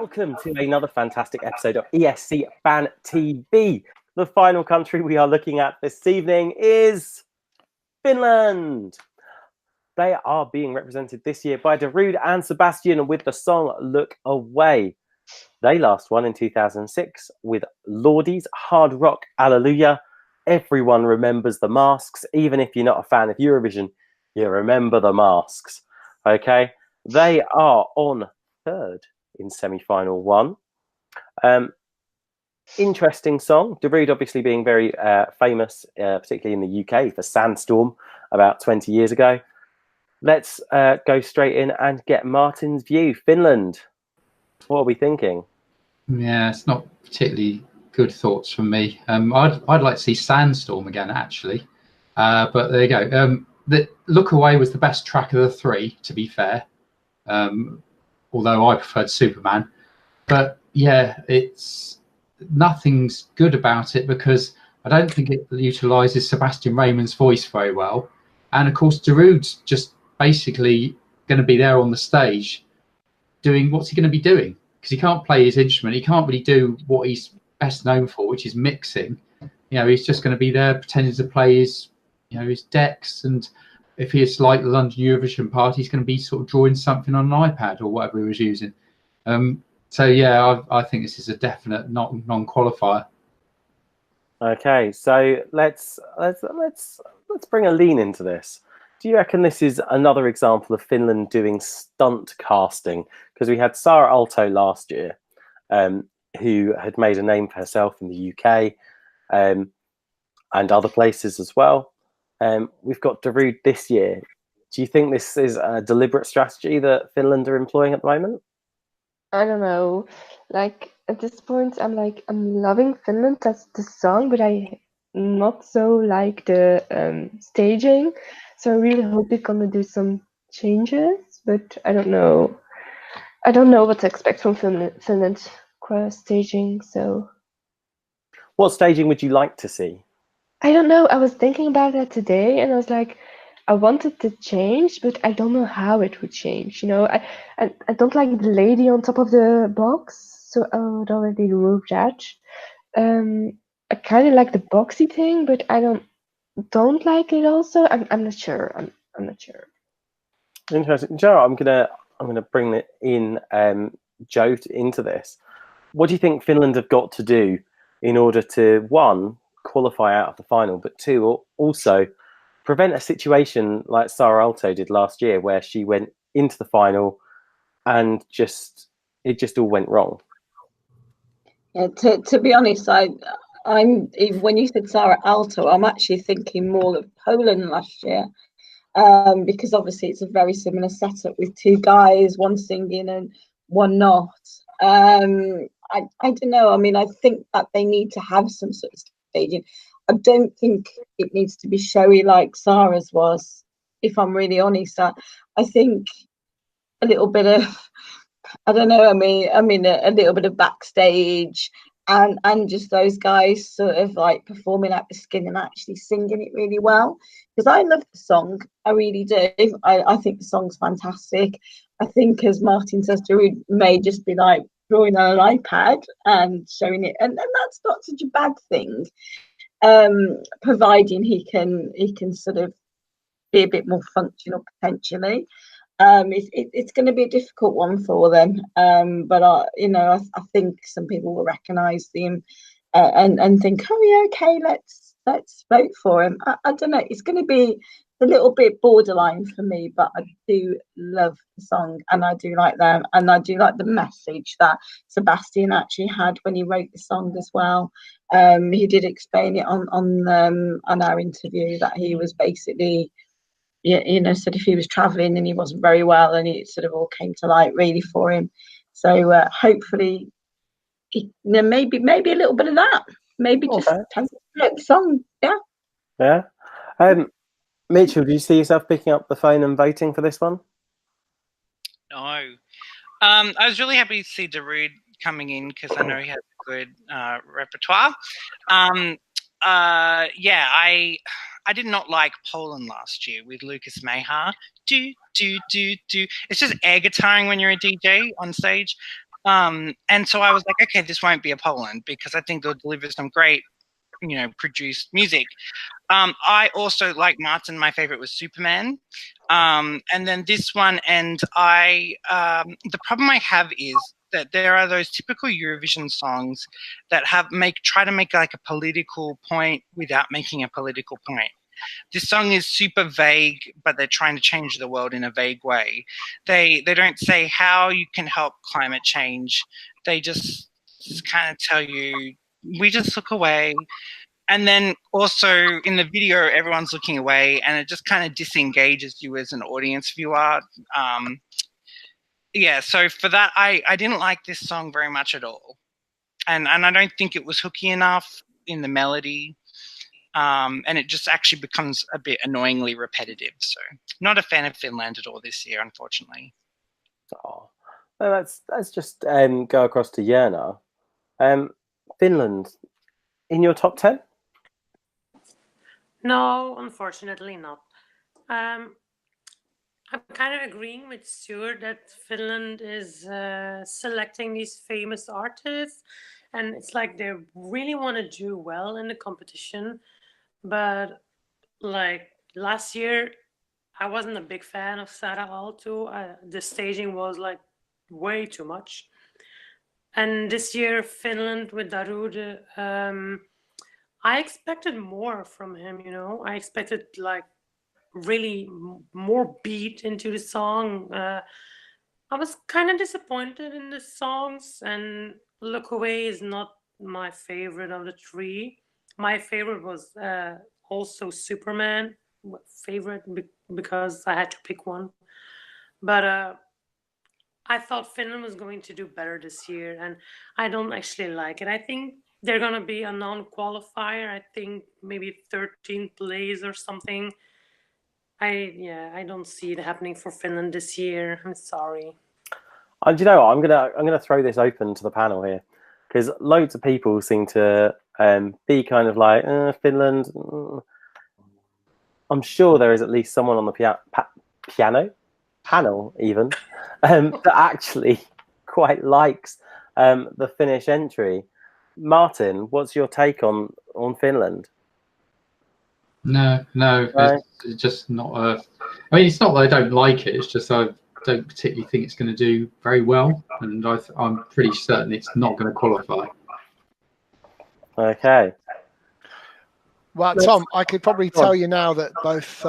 welcome to another fantastic episode of ESC Fan TV. The final country we are looking at this evening is Finland. They are being represented this year by Darude and Sebastian with the song Look Away. They last won in 2006 with Lordi's Hard Rock Alleluia. Everyone remembers the masks. Even if you're not a fan of Eurovision, you remember the masks. Okay, they are on third in semi-final one. Interesting song. Darude obviously being very famous, particularly in the UK, for Sandstorm about 20 years ago. Let's go straight in and get Martin's view. Finland, what are we thinking? Yeah, it's not particularly good thoughts from me. I'd like to see Sandstorm again, actually. But there you go. The Look Away was the best track of the three, to be fair. Although I preferred Superman. But yeah, nothing's good about it because I don't think it utilises Sebastian Rejman's voice very well. And of course, Darude's just basically going to be there on the stage doing what's he going to be doing? Because he can't play his instrument. He can't really do what he's best known for, which is mixing. You know, he's just going to be there pretending to play his, his decks. And if he's like the London Eurovision party, he's going to be sort of drawing something on an iPad or whatever he was using. So yeah, I think this is a definite non-qualifier. Okay, so let's bring a lean into this. Do you reckon this is another example of Finland doing stunt casting? Because we had Sara Aalto last year, who had made a name for herself in the UK and other places as well. We've got Darude this year. Do you think this is a deliberate strategy that Finland are employing at the moment? I don't know. Like at this point, I'm loving Finland. That's the song, but I not so like the staging. So I really hope they're gonna do some changes, but I don't know. I don't know what to expect from Finland staging. So, what staging would you like to see? I don't know. I was thinking about that today, and I was like, I wanted to change, but I don't know how it would change. I don't like the lady on top of the box, so I would already remove that. I kind of like the boxy thing, but I don't like it. Also, I'm not sure. I'm not sure. Interesting, Joe. I'm gonna bring it in, Joe, into this. What do you think Finland have got to do in order to, one, qualify out of the final, but two, also prevent a situation like Sara Aalto did last year, where she went into the final and it just all went wrong? Yeah, to be honest, I'm when you said Sara Aalto, I'm actually thinking more of Poland last year, because obviously it's a very similar setup with two guys, one singing and one not. I don't know. I mean, I think that they need to have some sort of staging. I don't think it needs to be showy like Sara's was, if I'm really honest. I think a little bit of, I don't know, I mean a little bit of backstage and just those guys sort of like performing out the skin and actually singing it really well. Because I love the song, I really do. I think the song's fantastic. I think, as Martin says, Darude may just be like drawing on an iPad and showing it, and that's not such a bad thing. Providing he can sort of be a bit more functional potentially. It's going to be a difficult one for them, but I think some people will recognise him and think, oh yeah, okay, let's vote for him. I don't know. It's going to be a little bit borderline for me, but I do love the song and I do like them, and I do like the message that Sebastian actually had when he wrote the song as well. He did explain it on our interview that he was basically, said if he was traveling and he wasn't very well, and it sort of all came to light really for him. So hopefully, maybe a little bit of that. Maybe just the song. Yeah. Mitchell, do you see yourself picking up the phone and voting for this one? No. I was really happy to see Darude coming in because I know he has a good repertoire. Yeah, I did not like Poland last year with Lucas Mehar. Do. It's just air guitaring when you're a DJ on stage. And so I was like, okay, this won't be a Poland because I think they'll deliver some great, produced music. I also, like Martin, my favorite was Superman. And then this one, and the problem I have is that there are those typical Eurovision songs that try to make like a political point without making a political point. This song is super vague, but they're trying to change the world in a vague way. They don't say how you can help climate change. They just kind of tell you, we just look away. And then also in the video, everyone's looking away, and it just kind of disengages you as an audience viewer. Yeah, so for that, I didn't like this song very much at all. And I don't think it was hooky enough in the melody. And it just actually becomes a bit annoyingly repetitive. So not a fan of Finland at all this year, unfortunately. Oh, well, let's just go across to Yerna. Finland, in your top 10? No, unfortunately not. I'm kind of agreeing with Stuart that Finland is selecting these famous artists, and it's like they really want to do well in the competition. But like last year, I wasn't a big fan of Sara Aalto. The staging was like way too much. And this year, Finland with Darude, I expected more from him, I expected like really more beat into the song. I was kind of disappointed in the songs, and Look Away is not my favorite of the three. My favorite was also Superman, because I had to pick one. But I thought Finland was going to do better this year, and I don't actually like it. I think they're going to be a non-qualifier. I think maybe 13th place or something. I don't see it happening for Finland this year. I'm sorry. And you know what? I'm gonna throw this open to the panel here, because loads of people seem to be kind of like Finland. I'm sure there is at least someone on the panel even that actually quite likes the Finnish entry. Martin, what's your take on Finland? No, it's just not. I mean, it's not that I don't like it. It's just I don't particularly think it's going to do very well, and I'm pretty certain it's not going to qualify. Okay. Well, Tom, I could probably tell you now that both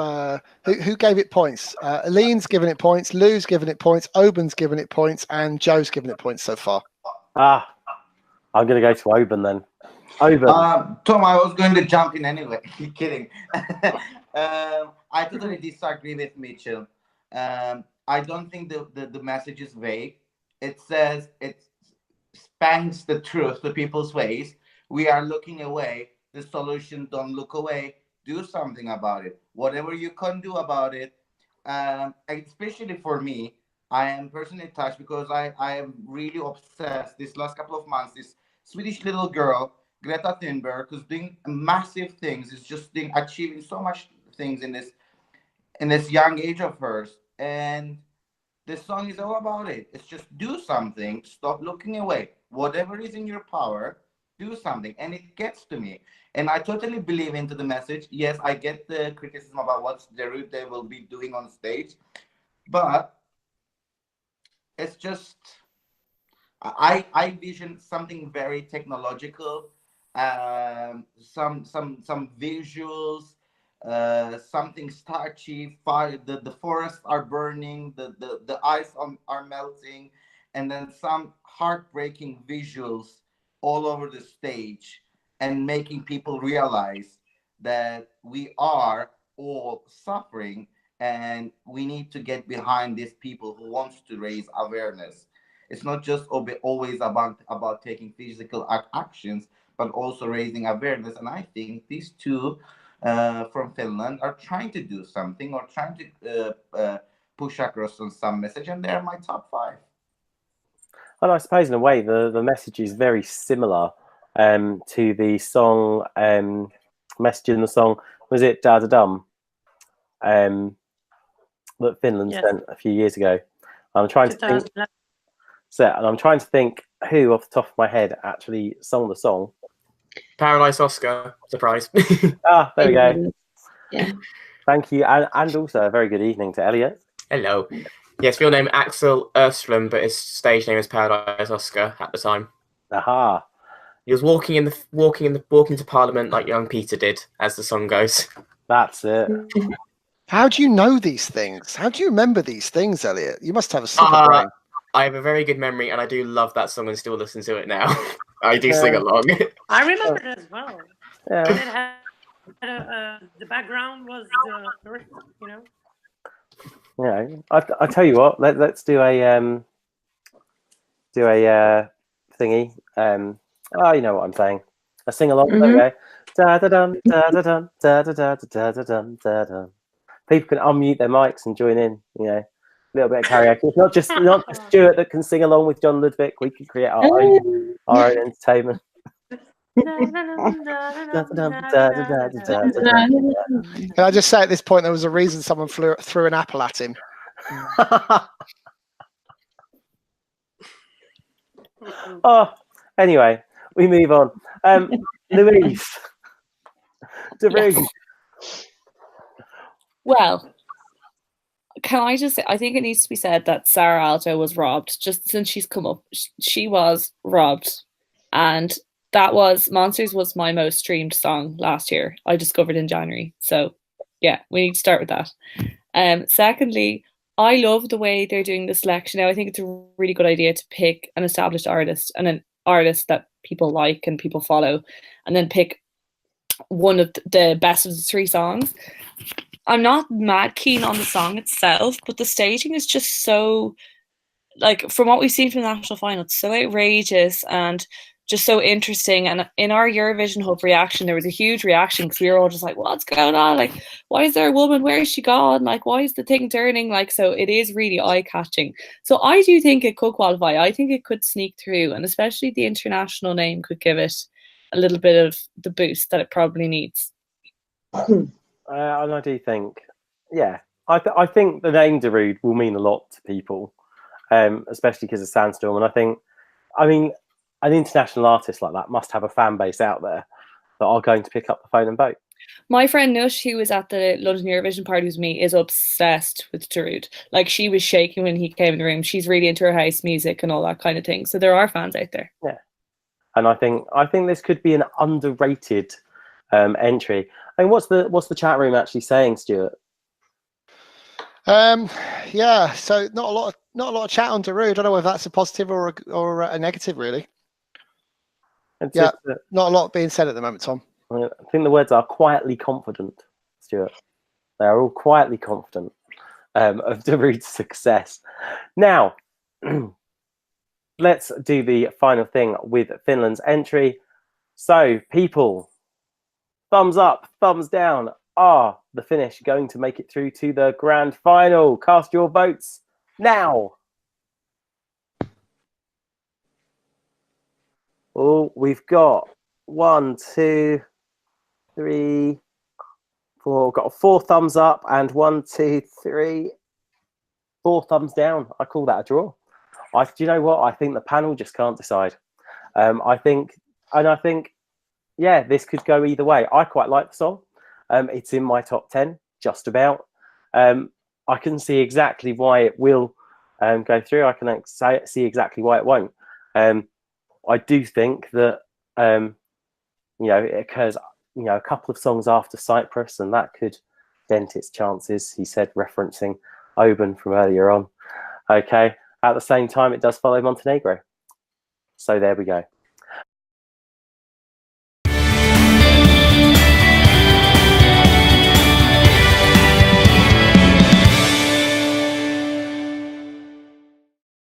who gave it points. Aline's given it points, Lou's given it points, Oben's given it points, and Joe's given it points so far. I'm going to go to Oben then. Oben. Tom, I was going to jump in anyway. Kidding. I totally disagree with Mitchell. I don't think the message is vague. It says it spanks the truth to people's ways. We are looking away. The solution, don't look away. Do something about it. Whatever you can do about it. Especially for me, I am personally touched because I am really obsessed this last couple of months. This Swedish little girl, Greta Thunberg, who's doing massive things, is just achieving so much things in this young age of hers. And this song is all about it. It's just do something. Stop looking away. Whatever is in your power, do something. And it gets to me. And I totally believe into the message. Yes, I get the criticism about what Darude will be doing on stage. But it's just, I vision something very technological, some visuals, something starchy. Fire, the forests are burning, the ice are melting, and then some heartbreaking visuals all over the stage, and making people realize that we are all suffering, and we need to get behind these people who wants to raise awareness. It's not just always about taking physical actions, but also raising awareness. And I think these two from Finland are trying to do something, or trying to push across on some message, and they're my top 5. And I suppose in a way the message is very similar to the song, message in the song, was it Darude that Finland sent a few years ago? I'm trying to think. set, and I'm trying to think who off the top of my head actually sung the song. Paradise Oscar, surprise. Ah, there we go. Yeah. Thank you, and also a very good evening to Elliot. Hello. Yes, real name Axel Erström, but his stage name is Paradise Oscar at the time. Aha. He was walking to Parliament like young Peter did, as the song goes. That's it. How do you know these things? How do you remember these things, Elliot? You must have a super brain. I have a very good memory, and I do love that song and still listen to it now. I do sing along. I remember it as well. Yeah. And it had, the background was the earth, you know. Yeah, I tell you what. Let's do a thingy. Oh, you know what I'm saying. A sing along. There we go. Da da dum da da dum da da da da da dum da dum. People can unmute their mics and join in. You know, a little bit of karaoke. It's not just Stuart that can sing along with John Ludwig. We can create our own entertainment. Can I just say at this point there was a reason someone threw an apple at him. Oh, anyway, we move on. Louise, Darude. Well, can I just say, I think it needs to be said that Sarah Alto was robbed. Just since she's come up, she was robbed. And that was, Monsters was my most streamed song last year. I discovered in January. So yeah, we need to start with that. Secondly, I love the way they're doing the selection now. I think it's a really good idea to pick an established artist and an artist that people like and people follow, and then pick one of the best of the three songs. I'm not mad keen on the song itself, but the staging is just so, like, from what we've seen from the national final, it's so outrageous and just so interesting. And in our Eurovision Hub reaction, there was a huge reaction because we were all just like, what's going on? Like, why is there a woman? Where is she gone? Like, why is the thing turning? Like, so it is really eye-catching. So I do think it could qualify. I think it could sneak through, and especially the international name could give it a little bit of the boost that it probably needs. And I do think, yeah, I think the name Darude will mean a lot to people, especially because of Sandstorm. And I think, I mean, an international artist like that must have a fan base out there that are going to pick up the phone and vote. My friend Nush, who was at the London Eurovision party with me, is obsessed with Darude. Like, she was shaking when he came in the room. She's really into her house music and all that kind of thing. So there are fans out there. Yeah, and I think this could be an underrated entry. I mean, what's the chat room actually saying, Stuart? Yeah, so not a lot of chat on Darude. I don't know whether that's a positive or a negative, really. Yeah, not a lot being said at the moment, Tom. I think the words are quietly confident, Stuart. They are all quietly confident of Darude's success. Now, let's do the final thing with Finland's entry. So, people, thumbs up, thumbs down. Are the Finnish going to make it through to the grand final? Cast your votes now. Oh, we've got 1, 2, 3, 4. We've got 4 thumbs up and 1, 2, 3, 4 thumbs down. I call that a draw. Do you know what? I think the panel just can't decide. I think, yeah, this could go either way. I quite like the song. It's in my top 10, just about. I can see exactly why it will go through. I can see exactly why it won't. I do think that, it occurs, a couple of songs after Cyprus, and that could dent its chances, he said, referencing Oban from earlier on. Okay. At the same time, it does follow Montenegro. So there we go.